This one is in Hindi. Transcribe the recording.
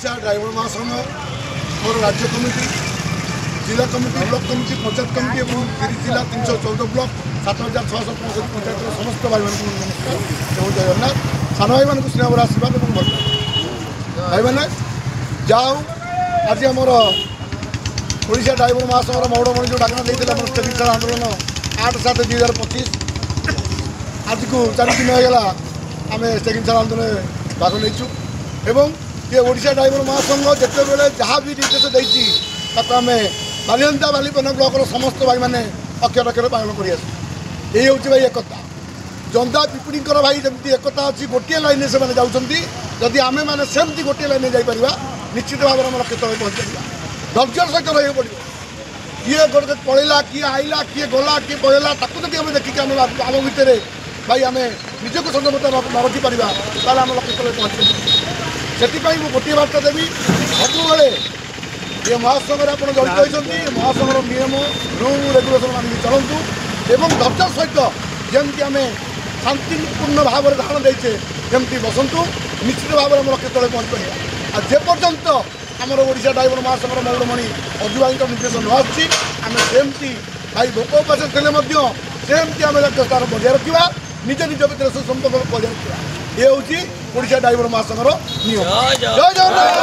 ओडिशा ड्राइवर महासंघ मोर राज्य कमिटी जिला committee block committee panchayat committee और 30 जिला 314 ब्लॉक 7665 पंचायत समस्त भाई मान नमस्कार जय जगन्नाथ सान भाई मान स्नेह आशीर्वाद और भल भाई मैंने जाओ आज आमर ओडिशा ड्राइवर महासंघर मौड़मणि जो डाकना देते स्टेटिंग सार आंदोलन 8/7/2025 आज को 4 दिन होगा आम स्टेटिंग सार आंदोलन भाग नहीं एवं ये ओडिशा ड्राइवर महासंघ जिते बड़े जहाँ भी निर्देश देती आम बालियंता बालीपन ब्लॉकर समस्त भाई मैंने अक्षर अक्षर पालन कर यही हूँ भाई एकता जंदा पिपुड़ी भाई जमी एकता अच्छी गोटे लाइन से जाऊँगी जदि आम मैंने सेमती गोटे लाइन जापर निश्चित भाव में लक्ष्य तक पहुँच धैर्य सहित रही पड़ो किए गोटे पलैला किए आईला किए गला किए पलैला ताकू जब आम देखिए आम भितर भाई आम निजक संयमता न रखिपर ताल आम लक्ष्य तक पहुँच से गोटे बार्ता देवी सबुले ये महासंघ आप जड़ित होती महासंघर नियम रूल रेगुलेसन मानिक चलतु एवं धैर्य सहित जमी आम शांतिपूर्ण भाव में धारण देचे जमी बसतु निश्चित भाव में आम लक्ष्य तक पहुँच पार आ जेपर्यंत आमर ओडिशा ड्राइवर महासंघर मौड़मणि अजु भाई निर्देश न आसी आम सेमती भाई भोक उपास थे सेमती आम लक्ष्य स्थान बजाय रखा निज निज भर सुसंपर्क बजाय रखा ये हूँ ओडिशा ड्राइवर महासंघर नियम जय जगन्नाथ।